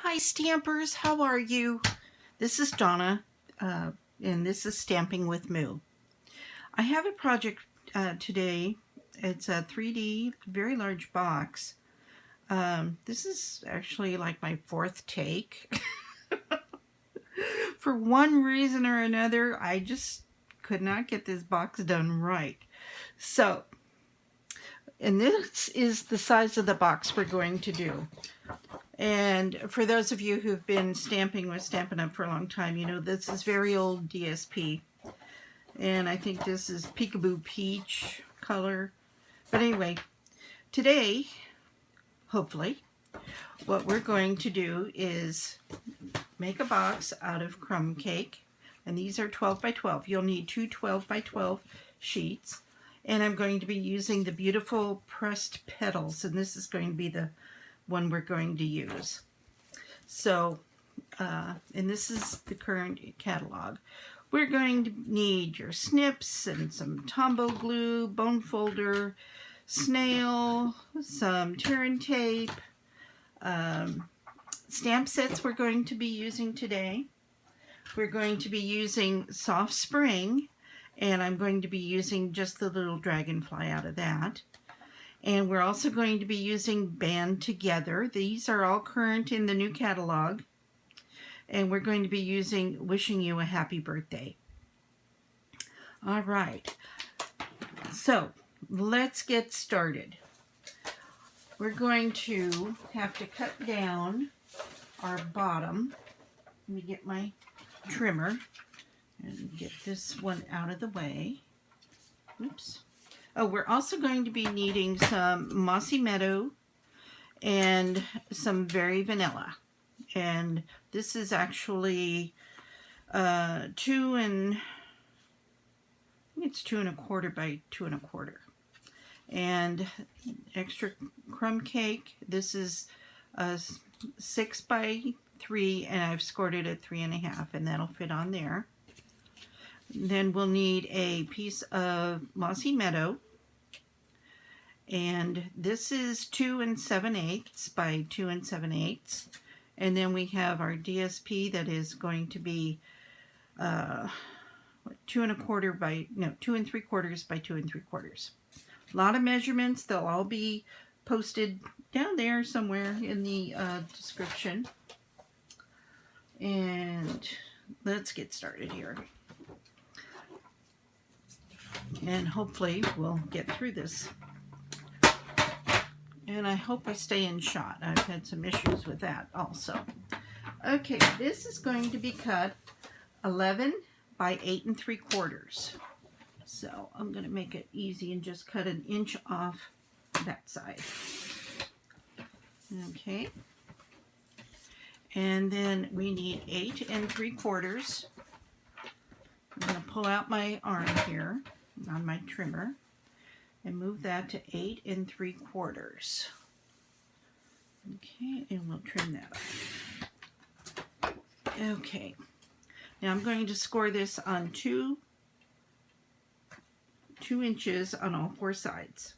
Hi Stampers, how are you? This is Donna, and this is Stamping with Moo. I have a project today. It's a 3D, very large box. This is actually like my fourth take. For one reason or another, I just could not get this box done right. So, and this is the size of the box we're going to do. And for those of you who've been stamping with Stampin' Up! For a long time, you know this is very old DSP. And I think this is Peekaboo Peach color. But anyway, today, hopefully, what we're going to do is make a box out of crumb cake. And these are 12 by 12. You'll need two 12 by 12 sheets. And I'm going to be using the beautiful pressed petals. And this is going to be the one we're going to use. So, and this is the current catalog. We're going to need your snips and some Tombow glue, bone folder, snail, some tear and tape, stamp sets we're going to be using today. We're going to be using soft spring, and I'm going to be using just the little dragonfly out of that. And we're also going to be using Band Together. These are all current in the new catalog. And we're going to be using Wishing You a Happy Birthday. All right. So, let's get started. We're going to have to cut down our bottom. Let me get my trimmer and get this one out of the way. Oops. Oh, we're also going to be needing some Mossy Meadow and some Very Vanilla. And this is actually 2 and, I think it's 2 1/4 by 2 1/4. And extra crumb cake, this is 6 by 3, and I've scored it at 3 1/2, and that'll fit on there. Then we'll need a piece of Mossy Meadow. And this is 2 7/8 by 2 7/8. And then we have our DSP that is going to be 2 1/4 by, no, 2 3/4 by 2 3/4. A lot of measurements. They'll all be posted down there somewhere in the description. And let's get started here. And hopefully we'll get through this. And I hope I stay in shot. I've had some issues with that also. Okay, this is going to be cut 11 by 8 3/4. So I'm going to make it easy and just cut 1 inch off that side. Okay. And then we need 8 3/4. I'm going to pull out my arm here on my trimmer and move that to 8 3/4. Okay, and we'll trim that off. Okay, now I'm going to score this on 2 inches on all 4 sides.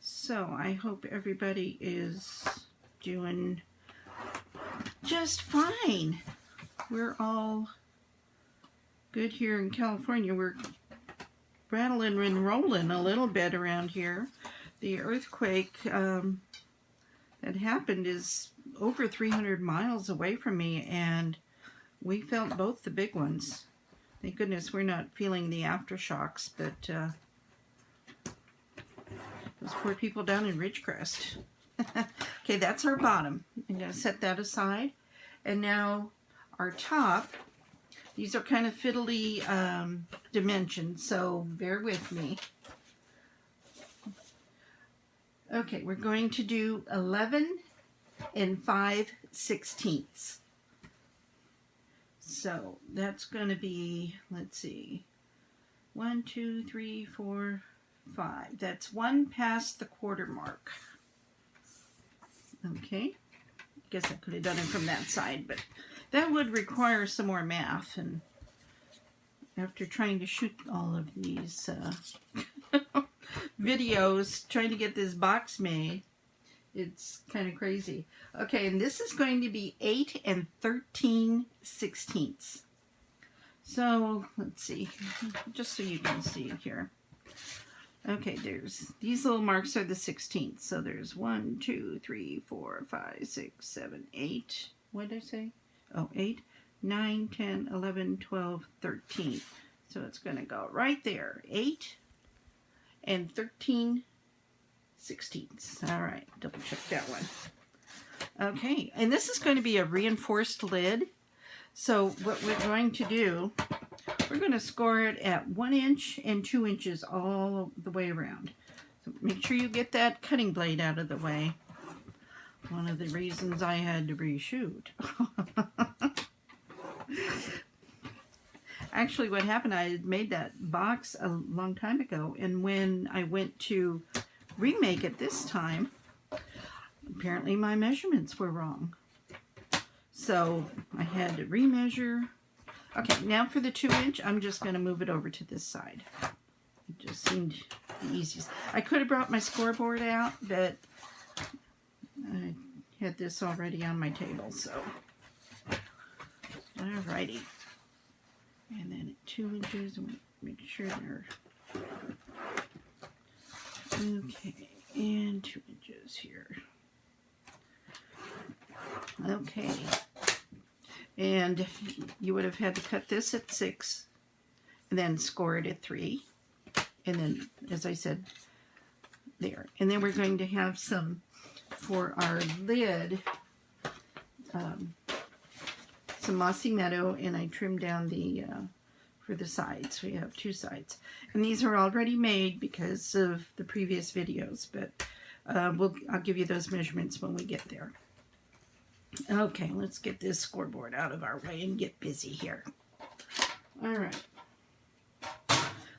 So I hope everybody is doing just fine. We're all good here in California. We're rattling and rolling a little bit around here. The earthquake that happened is over 300 miles away from me, and we felt both the big ones. Thank goodness we're not feeling the aftershocks, but those poor people down in Ridgecrest. Okay, that's our bottom. I'm going to set that aside. And now our top. These are kind of fiddly dimensions, so bear with me. Okay, we're going to do 11 5/16. So that's going to be, let's see, 1, 2, 3, 4, 5. That's 1 past the quarter mark. Okay, guess I could have done it from that side, but that would require some more math, and after trying to shoot all of these videos trying to get this box made. It's kind of crazy. Okay, and this is going to be 8 13/16. So, let's see, just so you can see here. Okay, there's, these little marks are the 16th. So there's 1, 2, 3, 4, 5, 6, 7, 8. What did I say? Oh, 8, 9, 10, 11, 12, 13. So it's going to go right there. 8 and 13/16. All right, double check that one. Okay, and this is going to be a reinforced lid. So what we're going to do, we're going to score it at 1 inch and 2 inches all the way around. So make sure you get that cutting blade out of the way. One of the reasons I had to reshoot. Actually, what happened, I had made that box a long time ago, and when I went to remake it this time, apparently my measurements were wrong. So I had to remeasure. Okay, now for the 2 inch, I'm just going to move it over to this side. It just seemed the easiest. I could have brought my scoreboard out, but I had this already on my table, so. Alrighty. And then at 2 inches, make sure they're okay. And 2 inches here. Okay. And you would have had to cut this at 6, and then score it at 3, and then, as I said, there. And then we're going to have some for our lid. Some mossy meadow, and I trimmed down the for the sides. We have 2 sides, and these are already made because of the previous videos, but I'll give you those measurements when we get there. Okay, let's get this scoreboard out of our way and get busy here. All right,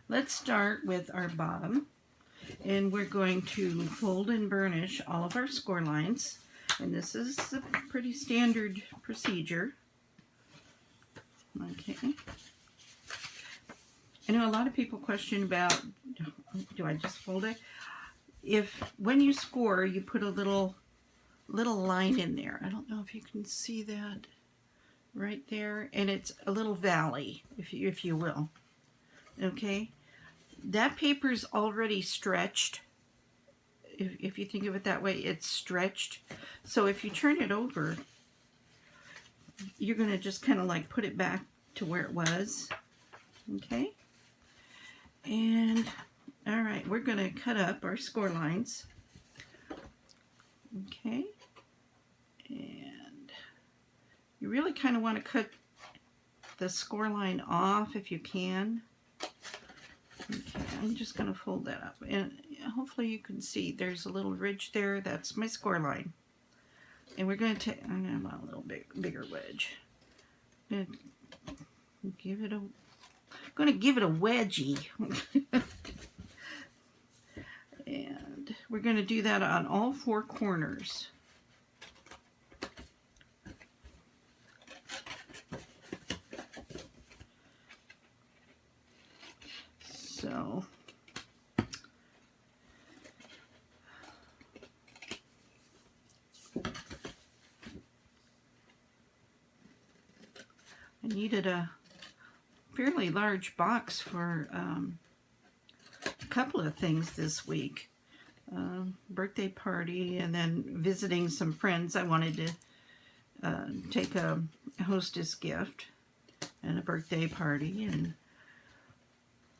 let's start with our bottom, and we're going to fold and burnish all of our score lines, and this is a pretty standard procedure. Okay. I know a lot of people question about, do I just fold it? When you score, you put a little line in there. I don't know if you can see that right there, and it's a little valley, if you will. Okay, that paper's already stretched. If you think of it that way, it's stretched. So if you turn it over, you're going to just kind of like put it back to where it was. Okay. And all right, we're going to cut up our score lines. Okay. And you really kind of want to cut the score line off if you can. Okay, I'm just going to fold that up, and hopefully you can see there's a little ridge there. That's my score line. And we're going to take, I'm going to want a little bigger wedge. I'm going to give it a wedgie. And we're going to do that on all 4 corners. So I needed a fairly large box for a couple of things this week. Birthday party, and then visiting some friends. I wanted to take a hostess gift and a birthday party, and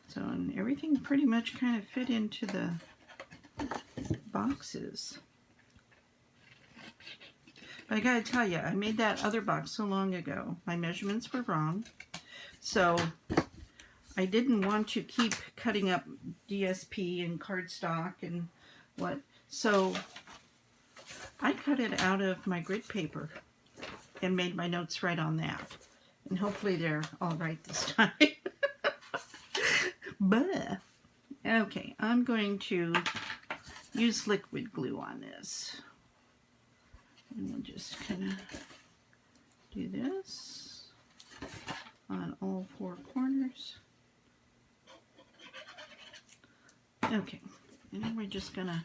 so everything pretty much kind of fit into the boxes. But I gotta tell you, I made that other box so long ago. My measurements were wrong. So I didn't want to keep cutting up DSP and cardstock and what. So I cut it out of my grid paper and made my notes right on that. And hopefully they're all right this time. But, okay, I'm going to use liquid glue on this. And we'll just kind of do this on all 4 corners. Okay, And then we're just gonna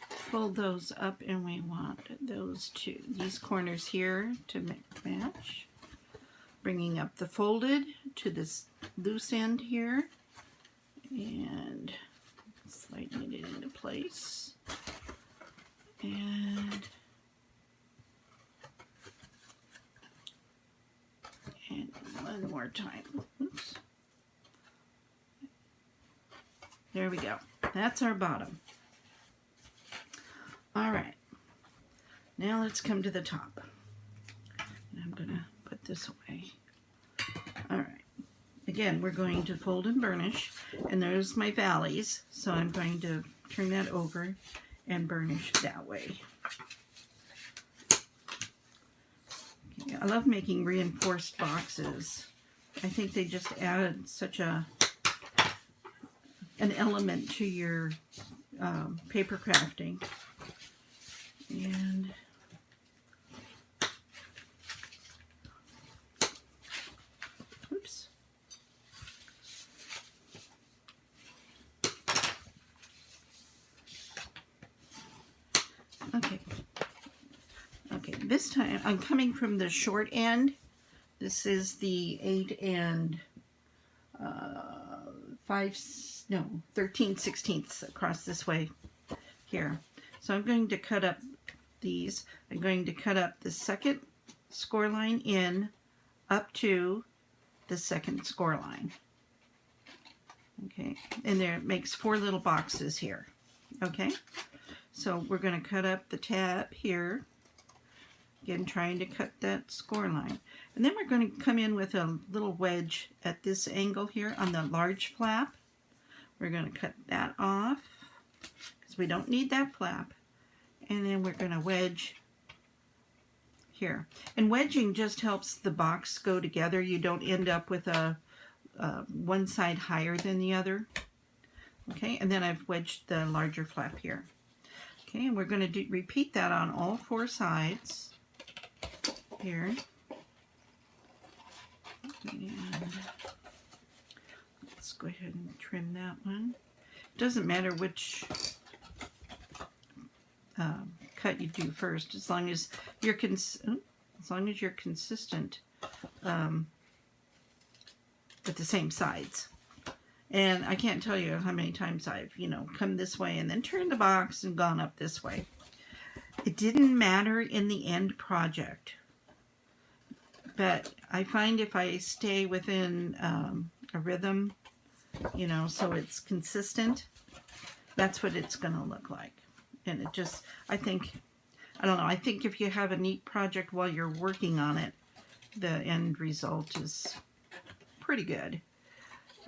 fold those up, and we want these corners here to match. Bringing up the folded to this loose end here and sliding it into place. And one more time. Oops. There we go. That's our bottom. All right. Now let's come to the top. And I'm gonna put this away. All right. Again, we're going to fold and burnish, and there's my valleys, so I'm going to turn that over and burnish that way. Okay, I love making reinforced boxes. I think they just add such an element to your paper crafting. And oops. Okay, this time I'm coming from the short end. This is the 8 and 13/16 across this way here. So I'm going to cut up these. I'm going to cut up the second score line in up to the second score line. Okay, and there it makes 4 little boxes here. Okay, so we're going to cut up the tab here. Again, trying to cut that score line. And then we're going to come in with a little wedge at this angle here on the large flap. We're going to cut that off because we don't need that flap. And then we're going to wedge here. And wedging just helps the box go together. You don't end up with one side higher than the other. Okay, and then I've wedged the larger flap here. Okay, and we're going to repeat that on all 4 sides here. And let's go ahead and trim that one. Doesn't matter which cut you do first, as long as you're consistent with the same sides. And I can't tell you how many times I've, come this way and then turned the box and gone up this way. It didn't matter in the end project. But I find if I stay within a rhythm, so it's consistent, that's what it's going to look like. And it just, I think if you have a neat project while you're working on it, the end result is pretty good.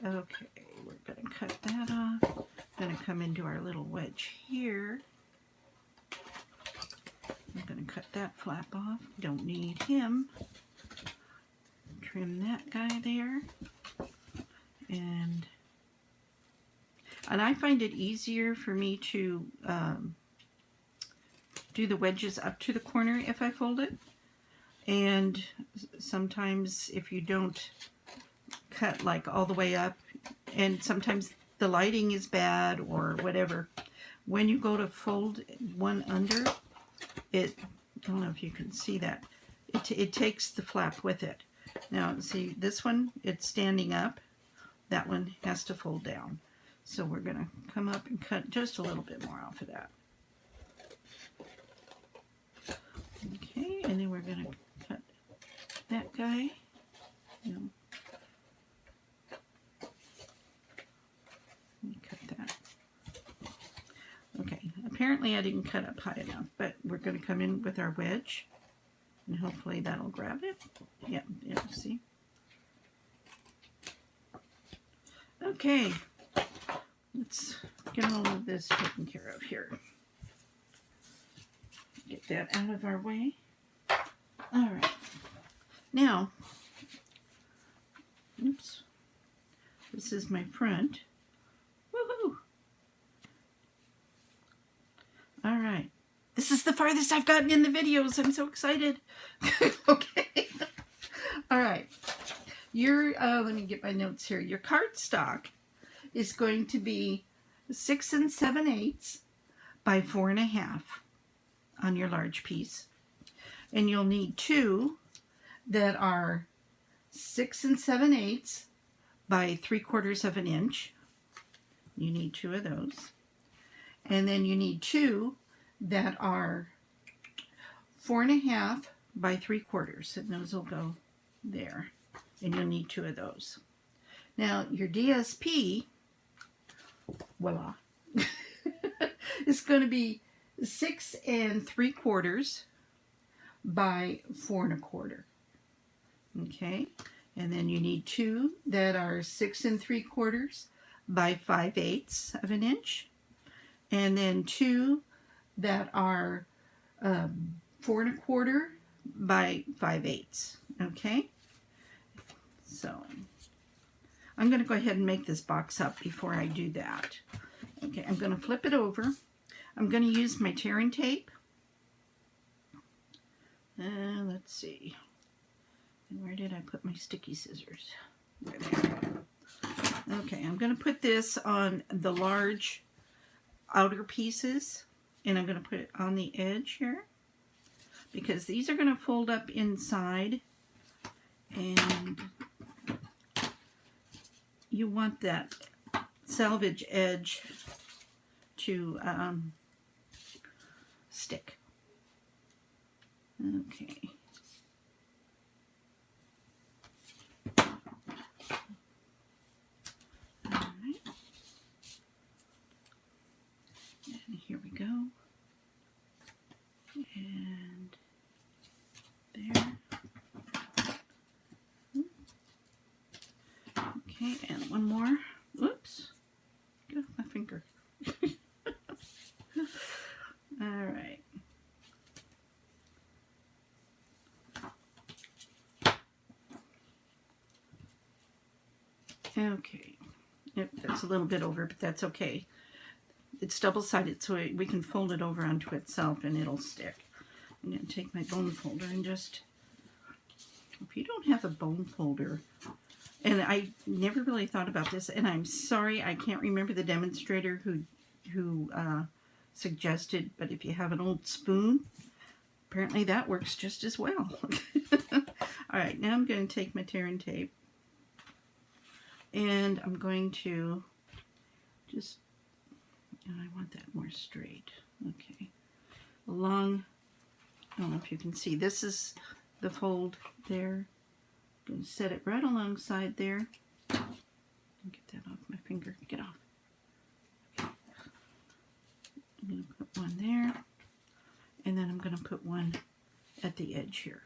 Okay, we're going to cut that off. Going to come into our little wedge here. I'm going to cut that flap off. Don't need him. Trim that guy there. And I find it easier for me to do the wedges up to the corner if I fold it. And sometimes if you don't cut like all the way up, and sometimes the lighting is bad or whatever, when you go to fold one under, I don't know if you can see that, it takes the flap with it. Now see this one, it's standing up, that one has to fold down. So we're going to come up and cut just a little bit more off of that. Okay, and then we're going to cut that guy. Let me cut that. Okay, apparently I didn't cut up high enough, but we're going to come in with our wedge, and hopefully that'll grab it. Yeah, see? Okay, let's get all of this taken care of here. Get that out of our way. All right. Now, oops, this is my front. Woohoo! All right. This is the farthest I've gotten in the videos. I'm so excited. Okay. All right. Let me get my notes here. Your cardstock is going to be 6 7/8 by 4.5 on your large piece. And you'll need 2 that are 6 7/8 by 3/4 of an inch. You need 2 of those. And then you need 2 that are 4.5 by 3/4, and those will go there. And you'll need 2 of those. Now your DSP, voila, is going to be 6 3/4 by 4 1/4. Okay, and then you need 2 that are 6 3/4 by 5/8 of an inch, and then 2 that are 4 1/4 by 5/8. Okay, so I'm going to go ahead and make this box up before I do that. Okay, I'm going to flip it over. I'm going to use my tearing tape. Let's see. And where did I put my sticky scissors? There. Okay, I'm going to put this on the large outer pieces, and I'm going to put it on the edge here, because these are going to fold up inside, and you want that selvage edge to stick. Okay. All right. And here we go. And there. Okay, and one more. Oops. Get off my finger. All right. Okay. Yep, that's a little bit over, but that's okay. It's double-sided, so we can fold it over onto itself and it'll stick. I'm going to take my bone folder and just, if you don't have a bone folder, and I never really thought about this, and I'm sorry, I can't remember the demonstrator who suggested, but if you have an old spoon, apparently that works just as well. All right, now I'm going to take my tearing tape, and I'm going to just, and I want that more straight. Okay, along, I don't know if you can see, this is the fold there. I'm going to set it right alongside there. Get that off my finger. Get off. Okay. I'm going to put one there, and then I'm going to put one at the edge here.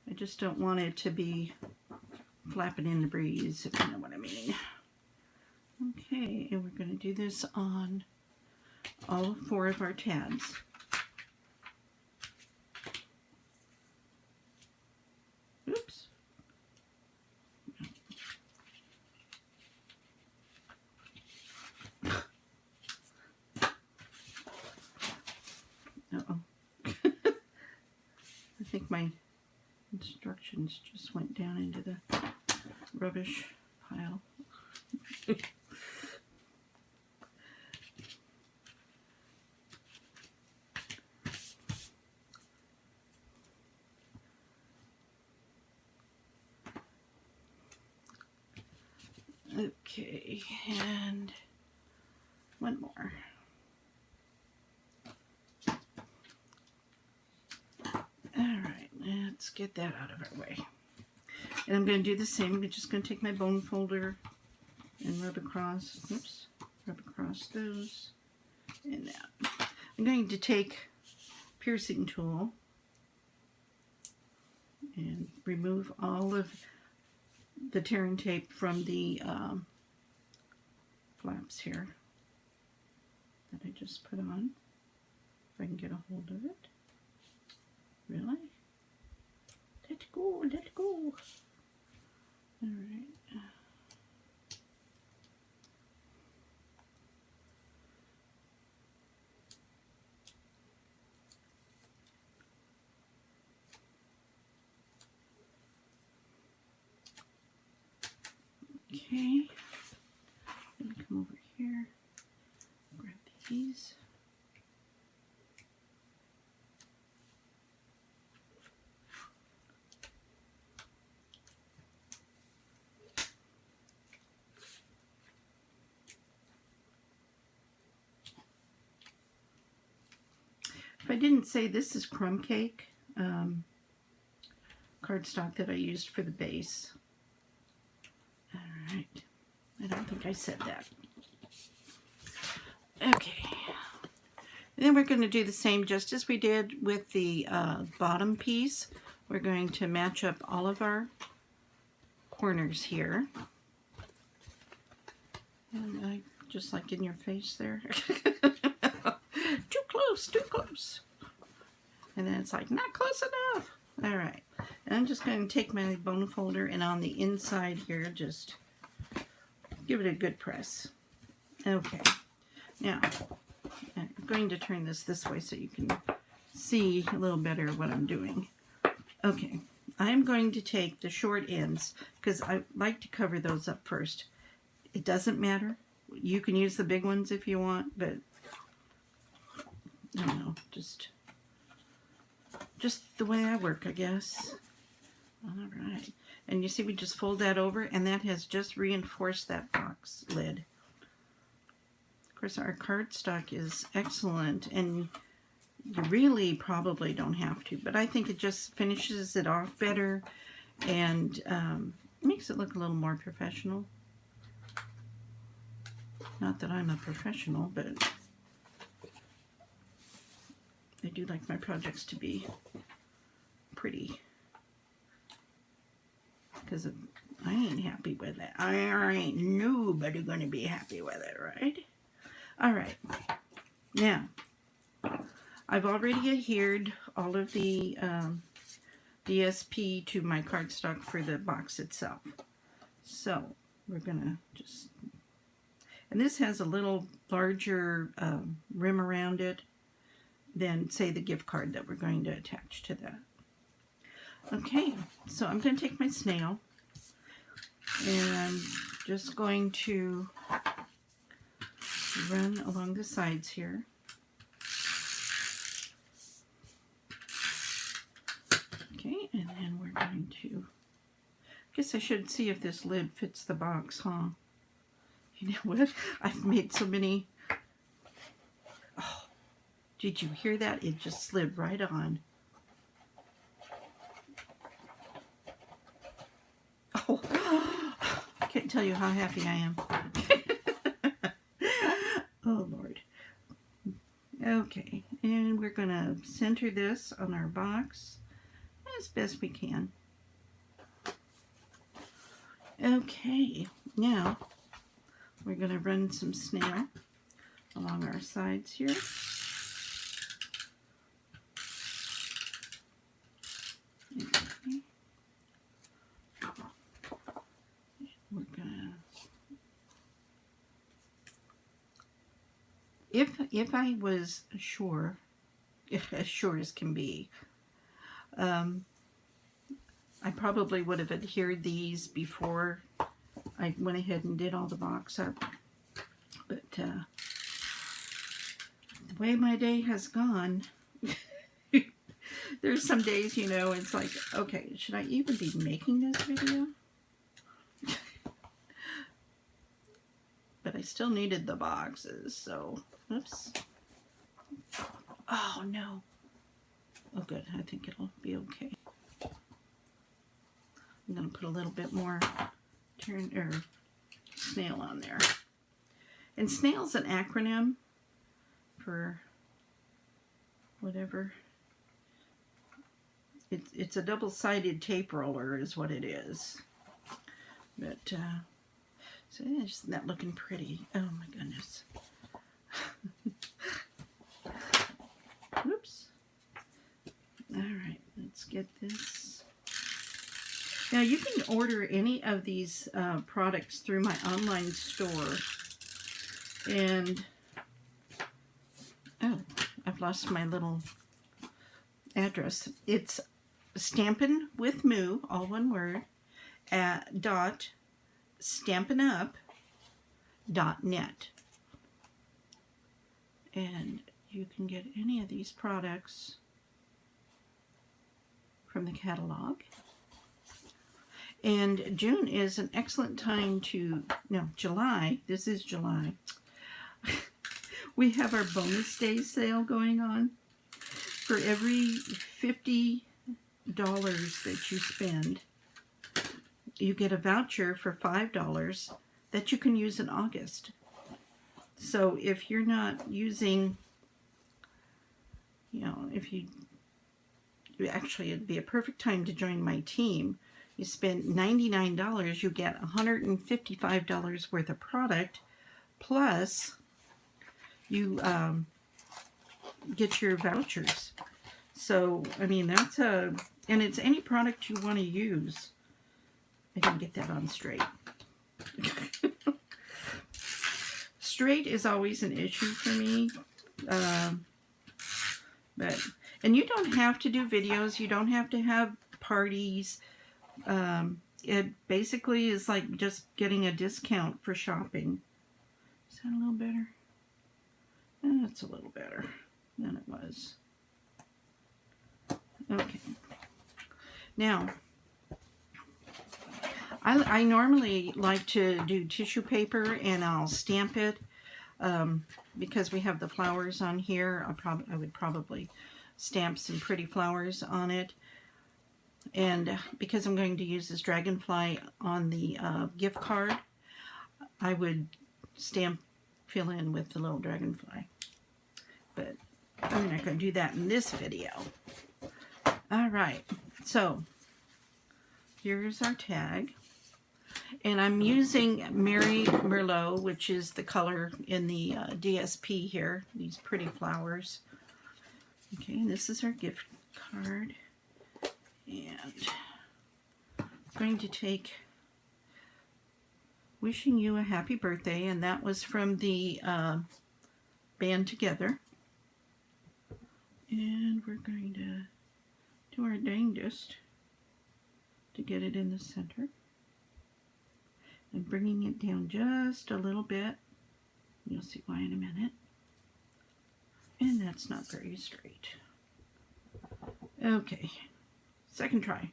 I just don't want it to be flapping in the breeze, if you know what I mean. Okay, and we're going to do this on all 4 of our tabs. Oops. Uh-oh. I think my instructions just went down into the rubbish pile. Okay, and one more. Alright, let's get that out of our way. And I'm going to do the same. I'm just going to take my bone folder and rub across, oops, rub across those and that. I'm going to take a piercing tool and remove all of the tearing tape from the flaps here that I just put on, if I can get a hold of it. Really? Let go, let go. All right. Okay. I'm going to come over here. these. If I didn't say, this is crumb cake cardstock that I used for the base. All right. I don't think I said that. Okay. And then we're going to do the same just as we did with the bottom piece. We're going to match up all of our corners here. And I just like in your face there. Too close, too close. And then it's like, not close enough. All right. And I'm just going to take my bone folder and on the inside here, just give it a good press. Okay. Now, I'm going to turn this way so you can see a little better what I'm doing. Okay. I'm going to take the short ends because I like to cover those up first. It doesn't matter. You can use the big ones if you want, but I don't know, just the way I work, I guess. All right. And you see, we just fold that over, and that has just reinforced that box lid. Of course, our cardstock is excellent, and you really probably don't have to, but I think it just finishes it off better and makes it look a little more professional. Not that I'm a professional, but I do like my projects to be pretty, because I ain't happy with it. I ain't nobody going to be happy with it, right? All right. Now, I've already adhered all of the DSP to my cardstock for the box itself. So, we're going to just... And this has a little larger rim around it than, say, the gift card that we're going to attach to that. Okay, so I'm going to take my snail and I'm just going to run along the sides here. Okay, and then we're going to... I guess I should see if this lid fits the box, huh? You know what? I've made so many... Oh, did you hear that? It just slid right on. Oh, I can't tell you how happy I am. Oh, Lord. Okay, and we're going to center this on our box as best we can. Okay, now we're going to run some snail along our sides here. Okay. We're going to... If I was sure, as sure as can be, I probably would have adhered these before I went ahead and did all the box up. But the way my day has gone, there's some days, you know, it's like, okay, should I even be making this video? But I still needed the boxes, so, oops. Oh, no. Oh, good. I think it'll be okay. I'm going to put a little bit more snail on there. And snail's an acronym for whatever. It's a double-sided tape roller is what it is. But, so isn't that looking pretty? Oh my goodness. Oops. Alright, let's get this. Now you can order any of these products through my online store. And, oh, I've lost my little address. It's Stampin' with Moo, all one word, at .stampinup.net. And you can get any of these products from the catalog. And June is an excellent time to, no, July, this is July. We have our bonus day sale going on. For every $50 that you spend, you get a voucher for $5 that you can use in August. So if you're not using, you know, actually it'd be a perfect time to join my team. You spend $99, you get $155 worth of product, plus you get your vouchers. So, I mean, that's and it's any product you want to use. I didn't get that on straight. Straight is always an issue for me. And you don't have to do videos. You don't have to have parties. It basically is like just getting a discount for shopping. Is that a little better? That's a little better than it was. Okay. Now, I normally like to do tissue paper and I'll stamp it because we have the flowers on here. I would probably stamp some pretty flowers on it. And because I'm going to use this dragonfly on the gift card, I would fill in with the little dragonfly. But I'm not going to do that in this video. All right, so here's our tag. And I'm using Mary Merlot, which is the color in the DSP here, these pretty flowers. Okay, and this is our gift card. And I'm going to take Wishing You a Happy Birthday, and that was from the band Together. And we're going to do our dangest to get it in the center. And bringing it down just a little bit. You'll see why in a minute. And that's not very straight. Okay. Second try.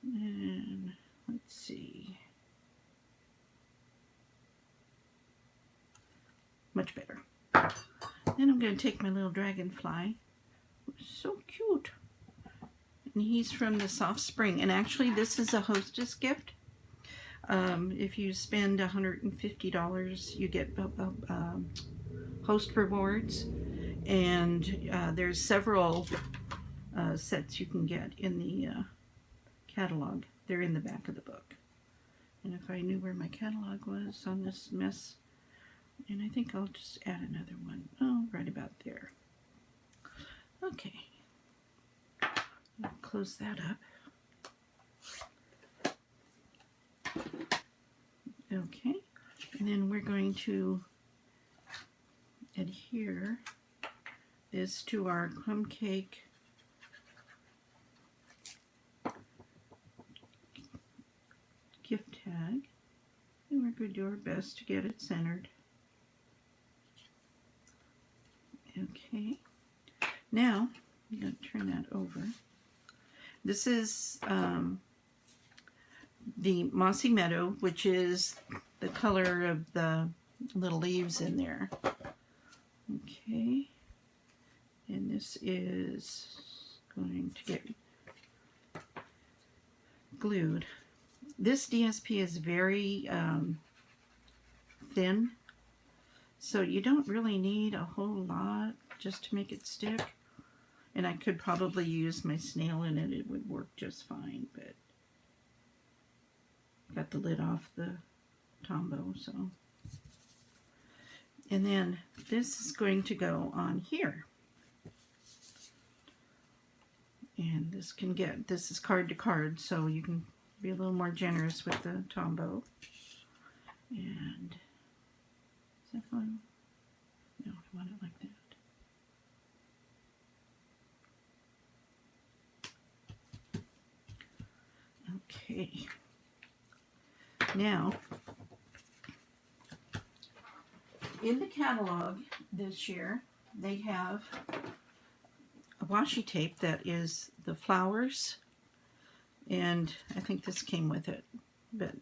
And let's see. Much better. Then I'm going to take my little dragonfly. So cute. And he's from the Soft Spring. And actually this is a hostess gift. If you spend $150, you get host rewards. And there's several sets you can get in the catalog. They're in the back of the book. And if I knew where my catalog was on this mess, and I think I'll just add another one. Oh, right about there. Okay. I'll close that up. Okay. And then we're going to adhere this to our crumb cake gift tag, and we're going to do our best to get it centered. Okay, now I'm going to turn that over. This is the Mossy Meadow, which is the color of the little leaves in there. Okay, and this is going to get glued. This DSP is very thin, so you don't really need a whole lot just to make it stick. And I could probably use my snail in it. It would work just fine, but got the lid off the Tombow, so. And then this is going to go on here. And this is card to card, so you can be a little more generous with the Tombow. And is that fun? No, I want it like that. Okay. Now, in the catalog, this year, they have a washi tape that is the flowers, and I think this came with it, but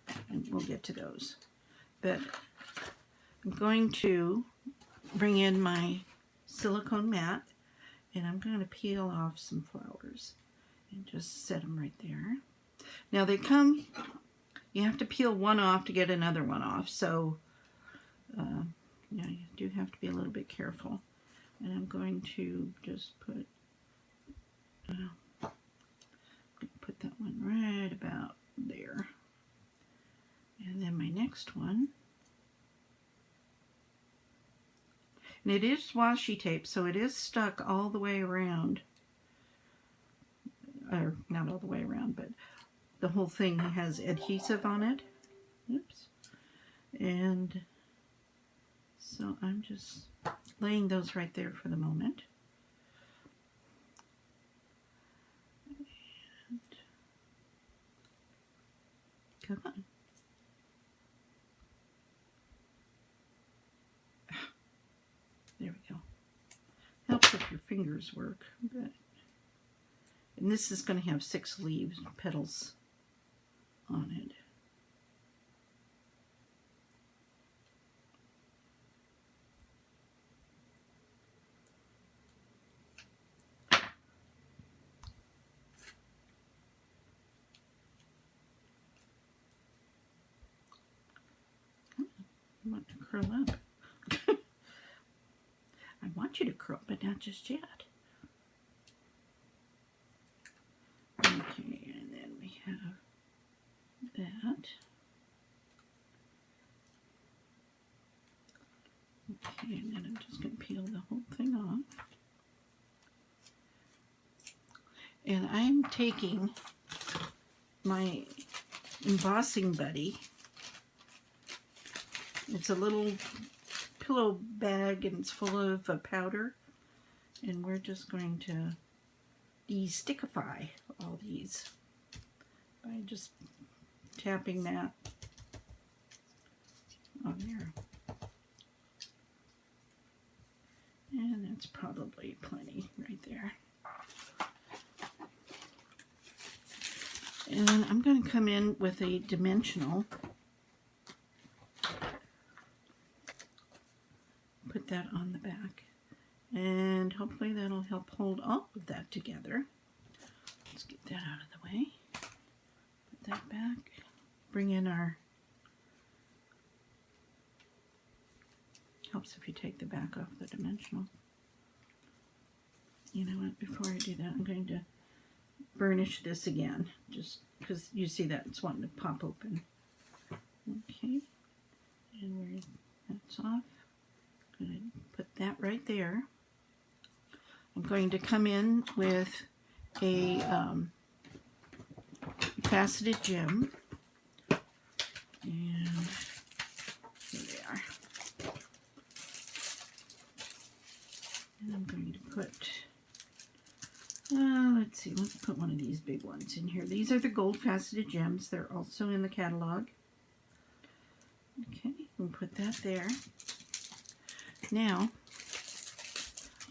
we'll get to those. But I'm going to bring in my silicone mat, and I'm going to peel off some flowers and just set them right there. Now they come, you have to peel one off to get another one off, so yeah, you do have to be a little bit careful. And I'm going to just put that one right about there. And then my next one, and it is washi tape, so it is stuck all the way around, or not all the way around, but the whole thing has adhesive on it. Oops. And so I'm just laying those right there for the moment. And come on. There we go. Helps if your fingers work. But, and this is going to have 6 leaves, petals on it. I want to curl up. I want you to curl, but not just yet. Okay, and then we have that. Okay, and then I'm just going to peel the whole thing off. And I'm taking my embossing buddy. It's a little pillow bag and it's full of powder. And we're just going to de-stickify all these by just tapping that on there. And that's probably plenty right there. And then I'm going to come in with a dimensional. Put that on the back. And hopefully that'll help hold all of that together. Let's get that out of the way. Put that back. Bring in our... Helps if you take the back off the dimensional. You know what? Before I do that, I'm going to burnish this again. Just because you see that it's wanting to pop open. Okay. And where that's off. I'm going to put that right there. I'm going to come in with a faceted gem, and here they are. And I'm going to put, let's see, let's put one of these big ones in here. These are the gold faceted gems. They're also in the catalog. Okay, we'll put that there. Now,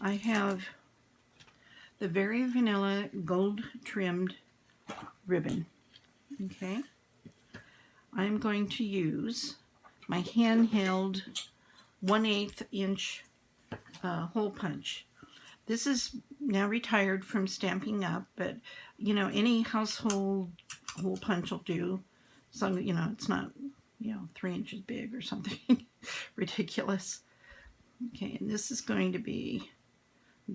I have the Very Vanilla gold trimmed ribbon. Okay, I'm going to use my handheld 1/8 inch hole punch. This is now retired from Stampin' Up, but you know, any household hole punch will do. So you know, it's not, you know, 3 inches big or something ridiculous. Okay, and this is going to be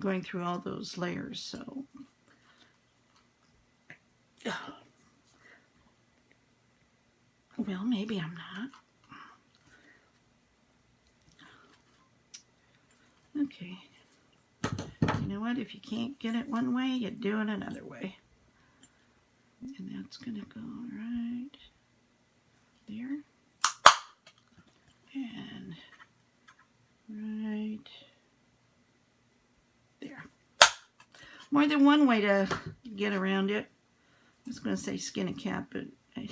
going through all those layers, so well, maybe I'm not. Okay, you know what, if you can't get it one way, you do it another way. And that's gonna go right there and right there. More than one way to get around it. I was going to say skin a cat, but I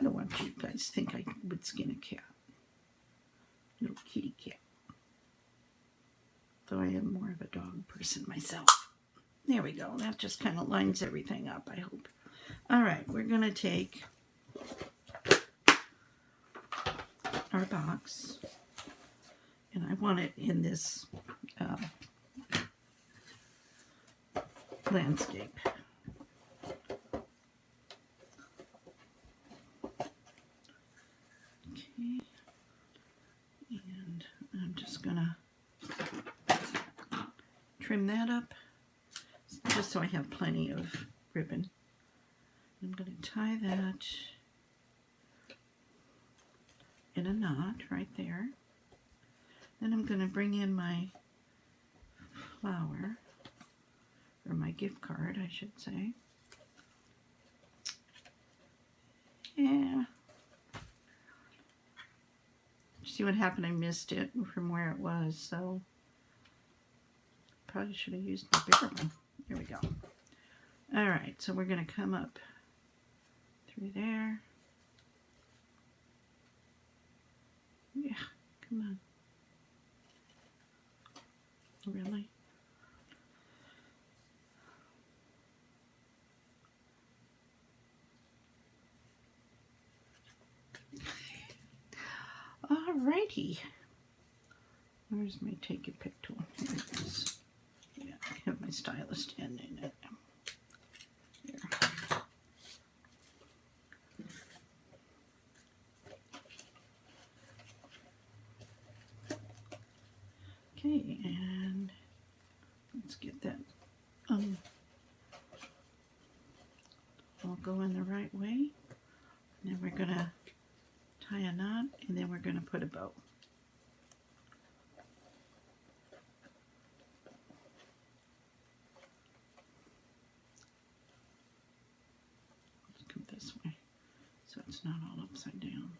don't want you guys to think I would skin a cat. Little kitty cat. though I am more of a dog person myself. There we go. That just kind of lines everything up, I hope. All right, we're going to take our box, and I want it in this landscape. Okay, and I'm just going to trim that up just so I have plenty of ribbon. I'm going to tie that in a knot right there. Then I'm going to bring in my flower, or my gift card, I should say. Yeah. See what happened? I missed it from where it was, so probably should have used my bigger one. There we go. All right, so we're going to come up through there. Yeah, come on. Really? Alrighty. Where's my take a pick tool? Here it is. Yeah, I have my stylus pen in it. Here. Okay, and let's get that all going the right way. And then we're gonna tie a knot, and then we're gonna put a bow. Let's come this way so it's not all upside down.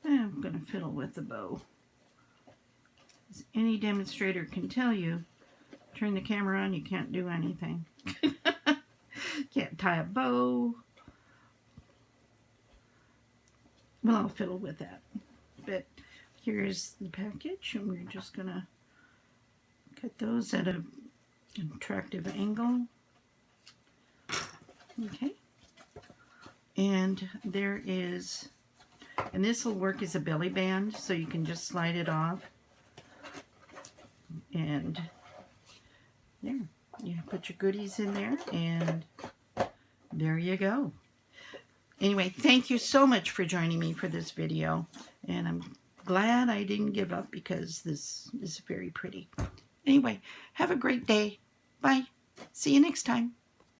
I'm going to fiddle with the bow. As any demonstrator can tell you, turn the camera on, you can't do anything. Can't tie a bow. Well, I'll fiddle with that. But here's the package, and we're just going to cut those at an attractive angle. Okay. And there is... And this will work as a belly band, so you can just slide it off. And there, you put your goodies in there, and there you go. Anyway, thank you so much for joining me for this video. And I'm glad I didn't give up because this is very pretty. Anyway, have a great day. Bye. See you next time.